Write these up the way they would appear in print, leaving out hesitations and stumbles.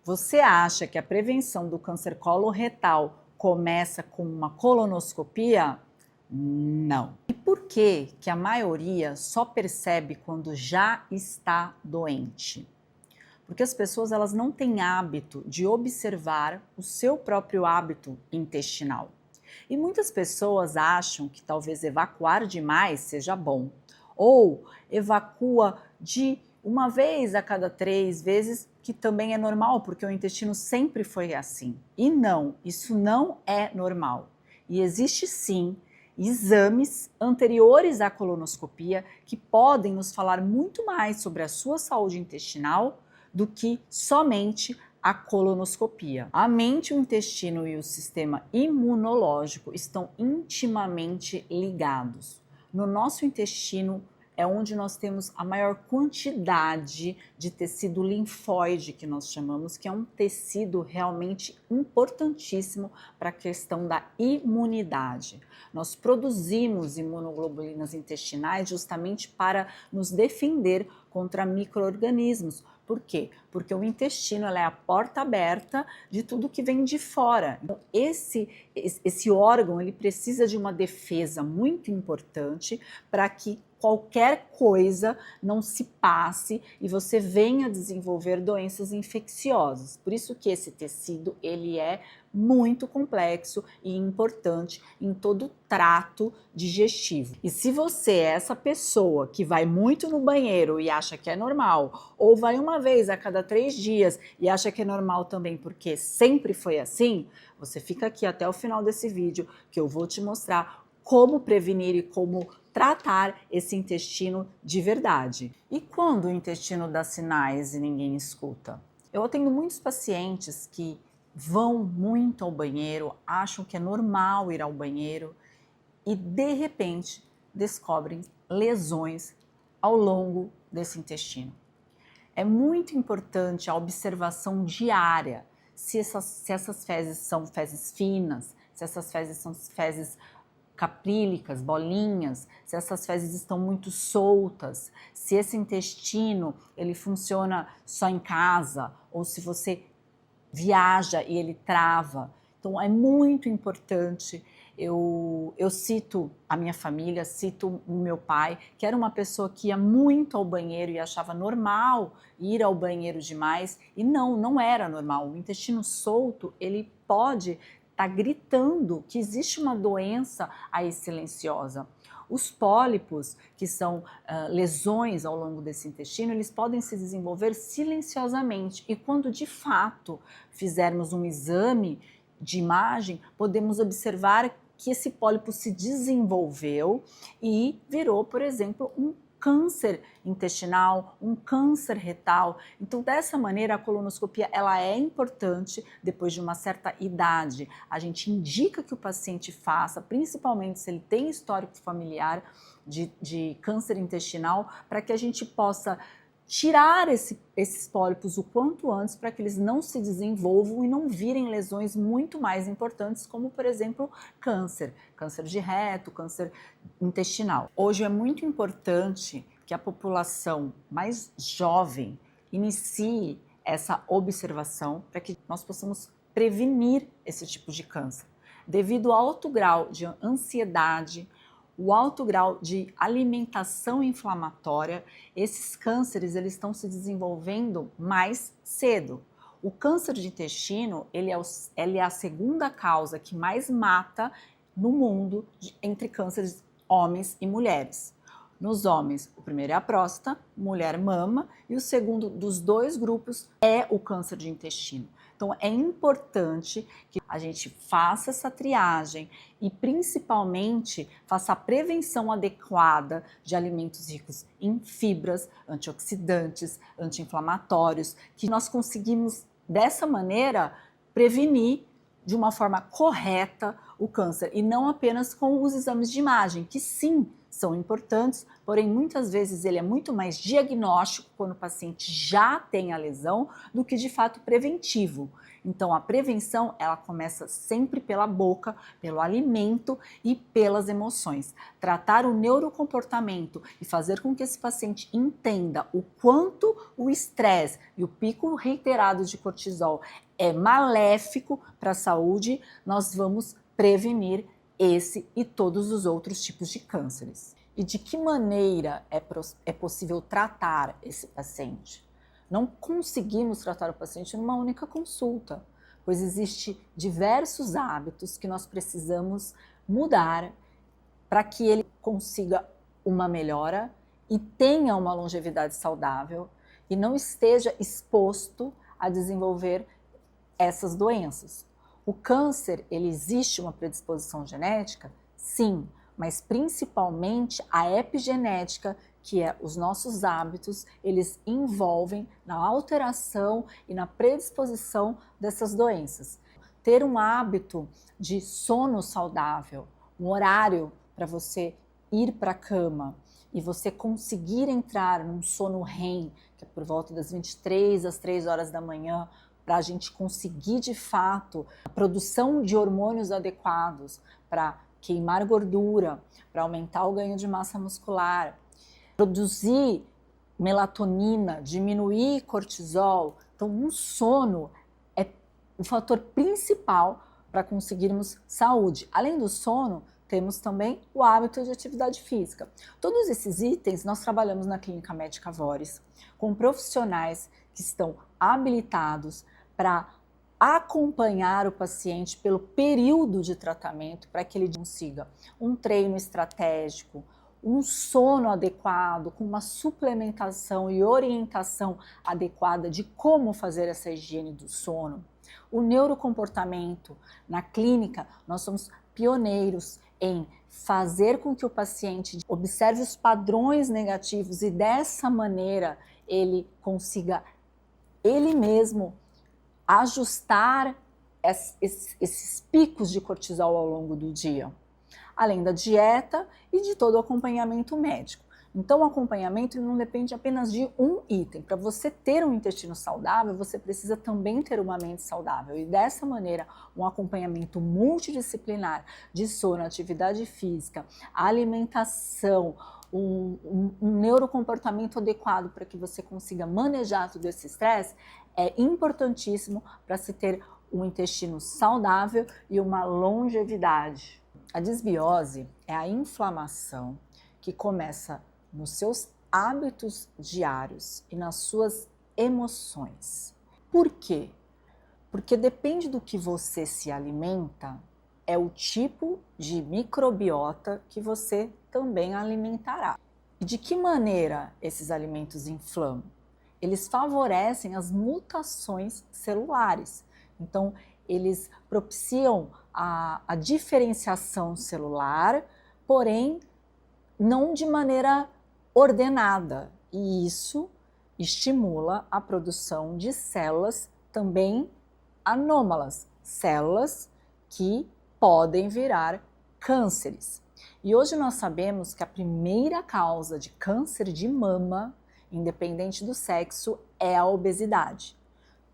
Você acha que a prevenção do câncer coloretal começa com uma colonoscopia? Não. E por que a maioria só percebe quando já está doente? Porque as pessoas elas não têm hábito de observar o seu próprio hábito intestinal. E muitas pessoas acham que talvez evacuar demais seja bom, ou evacua de uma vez a cada 3 vezes, que também é normal, porque o intestino sempre foi assim. E não, isso não é normal. E existe sim exames anteriores à colonoscopia que podem nos falar muito mais sobre a sua saúde intestinal do que somente a colonoscopia. A mente, o intestino e o sistema imunológico estão intimamente ligados. No nosso intestino é onde nós temos a maior quantidade de tecido linfóide, que nós chamamos, que é um tecido realmente importantíssimo para a questão da imunidade. Nós produzimos imunoglobulinas intestinais justamente para nos defender contra micro-organismos. Por quê? Porque o intestino é a porta aberta de tudo que vem de fora. Então, esse órgão ele precisa de uma defesa muito importante para que qualquer coisa não se passe e você venha desenvolver doenças infecciosas. Por isso que esse tecido ele é muito complexo e importante em todo o trato digestivo. E se você é essa pessoa que vai muito no banheiro e acha que é normal, ou vai uma vez a cada 3 dias e acha que é normal também porque sempre foi assim, você fica aqui até o final desse vídeo que eu vou te mostrar como prevenir e como tratar esse intestino de verdade. E quando o intestino dá sinais e ninguém escuta? Eu atendo muitos pacientes que vão muito ao banheiro, acham que é normal ir ao banheiro e de repente descobrem lesões ao longo desse intestino. É muito importante a observação diária, se essas fezes são fezes finas, se essas fezes são fezes caprílicas, bolinhas, se essas fezes estão muito soltas, se esse intestino ele funciona só em casa ou se você viaja e ele trava. Então é muito importante. Eu cito a minha família, cito o meu pai, que era uma pessoa que ia muito ao banheiro e achava normal ir ao banheiro demais, e não era normal. O intestino solto, ele pode estar gritando que existe uma doença aí silenciosa. Os pólipos, que são lesões ao longo desse intestino, eles podem se desenvolver silenciosamente e quando de fato fizermos um exame de imagem, podemos observar que esse pólipo se desenvolveu e virou, por exemplo, um câncer intestinal, um câncer retal. Então, dessa maneira, a colonoscopia ela é importante depois de uma certa idade. A gente indica que o paciente faça, principalmente se ele tem histórico familiar de câncer intestinal, para que a gente possa tirar esses pólipos o quanto antes para que eles não se desenvolvam e não virem lesões muito mais importantes, como, por exemplo, câncer de reto, câncer intestinal. Hoje é muito importante que a população mais jovem inicie essa observação para que nós possamos prevenir esse tipo de câncer. Devido ao alto grau de ansiedade, o alto grau de alimentação inflamatória, esses cânceres eles estão se desenvolvendo mais cedo. O câncer de intestino ele é a segunda causa que mais mata no mundo entre cânceres homens e mulheres. Nos homens, o primeiro é a próstata, mulher mama, e o segundo dos dois grupos é o câncer de intestino. Então é importante que a gente faça essa triagem e principalmente faça a prevenção adequada de alimentos ricos em fibras, antioxidantes, anti-inflamatórios, que nós conseguimos dessa maneira prevenir de uma forma correta o câncer e não apenas com os exames de imagem, que sim, são importantes, porém muitas vezes ele é muito mais diagnóstico quando o paciente já tem a lesão do que de fato preventivo. Então a prevenção ela começa sempre pela boca, pelo alimento e pelas emoções. Tratar o neurocomportamento e fazer com que esse paciente entenda o quanto o estresse e o pico reiterado de cortisol é maléfico para a saúde, nós vamos prevenir esse e todos os outros tipos de cânceres. E de que maneira é possível tratar esse paciente? Não conseguimos tratar o paciente numa única consulta, pois existem diversos hábitos que nós precisamos mudar para que ele consiga uma melhora e tenha uma longevidade saudável e não esteja exposto a desenvolver essas doenças. O câncer, ele existe uma predisposição genética? Sim, mas principalmente a epigenética, que é os nossos hábitos, eles envolvem na alteração e na predisposição dessas doenças. Ter um hábito de sono saudável, um horário para você ir para a cama e você conseguir entrar num sono REM, que é por volta das 23 às 3 horas da manhã, para a gente conseguir de fato a produção de hormônios adequados para queimar gordura, para aumentar o ganho de massa muscular, produzir melatonina, diminuir cortisol. Então, um sono é o fator principal para conseguirmos saúde. Além do sono, temos também o hábito de atividade física. Todos esses itens nós trabalhamos na Clínica Médica Vores com profissionais que estão habilitados para acompanhar o paciente pelo período de tratamento para que ele consiga um treino estratégico, um sono adequado, com uma suplementação e orientação adequada de como fazer essa higiene do sono. O neurocomportamento, na clínica, nós somos pioneiros em fazer com que o paciente observe os padrões negativos e dessa maneira ele consiga ele mesmo ajustar esses picos de cortisol ao longo do dia, além da dieta e de todo o acompanhamento médico. Então, o acompanhamento não depende apenas de um item. Para você ter um intestino saudável, você precisa também ter uma mente saudável. E dessa maneira, um acompanhamento multidisciplinar de sono, atividade física, alimentação, um neurocomportamento adequado para que você consiga manejar todo esse estresse é importantíssimo para se ter um intestino saudável e uma longevidade. A desbiose é a inflamação que começa nos seus hábitos diários e nas suas emoções. Por quê? Porque depende do que você se alimenta, é o tipo de microbiota que você também alimentará. E de que maneira esses alimentos inflamam? Eles favorecem as mutações celulares. Então, eles propiciam a diferenciação celular, porém, não de maneira ordenada. E isso estimula a produção de células também anômalas, células que podem virar cânceres. E hoje nós sabemos que a primeira causa de câncer de mama, independente do sexo, é a obesidade.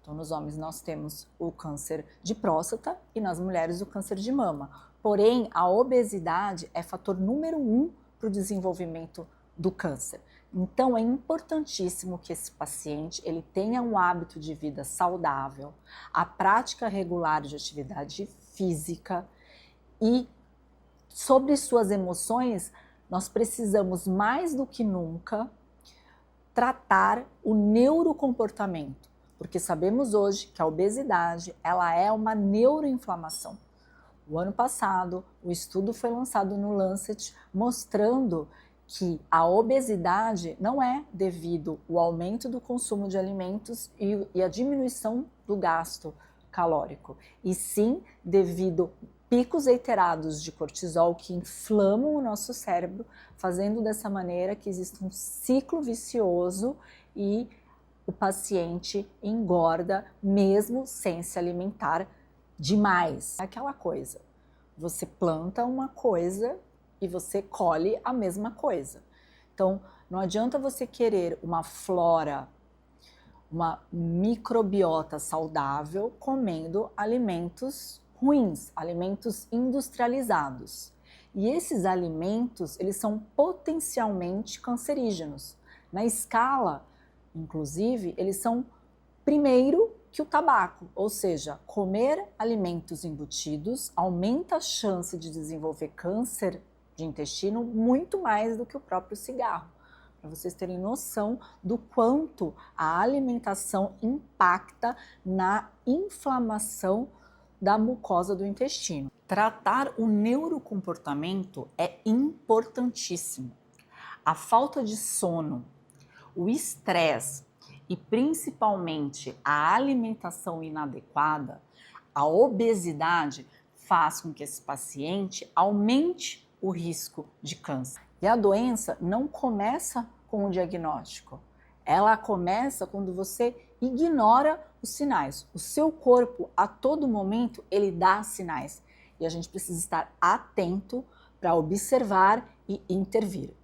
Então, nos homens nós temos o câncer de próstata e nas mulheres o câncer de mama. Porém, a obesidade é fator número 1 para o desenvolvimento do câncer. Então, é importantíssimo que esse paciente ele tenha um hábito de vida saudável, a prática regular de atividade física e sobre suas emoções, nós precisamos mais do que nunca tratar o neurocomportamento, porque sabemos hoje que a obesidade ela é uma neuroinflamação. O ano passado, o estudo foi lançado no Lancet mostrando que a obesidade não é devido ao aumento do consumo de alimentos e a diminuição do gasto calórico, e sim devido picos reiterados de cortisol que inflamam o nosso cérebro, fazendo dessa maneira que exista um ciclo vicioso e o paciente engorda mesmo sem se alimentar demais. Aquela coisa, você planta uma coisa e você colhe a mesma coisa. Então, não adianta você querer uma flora, uma microbiota saudável comendo alimentos ruins, alimentos industrializados. E esses alimentos, eles são potencialmente cancerígenos. Na escala, inclusive, eles são primeiro que o tabaco, ou seja, comer alimentos embutidos aumenta a chance de desenvolver câncer de intestino muito mais do que o próprio cigarro. Para vocês terem noção do quanto a alimentação impacta na inflamação da mucosa do intestino. Tratar o neurocomportamento é importantíssimo. A falta de sono, o estresse e principalmente a alimentação inadequada, a obesidade faz com que esse paciente aumente o risco de câncer. E a doença não começa com o diagnóstico, ela começa quando você ignora os sinais. O seu corpo, a todo momento, ele dá sinais. E a gente precisa estar atento para observar e intervir.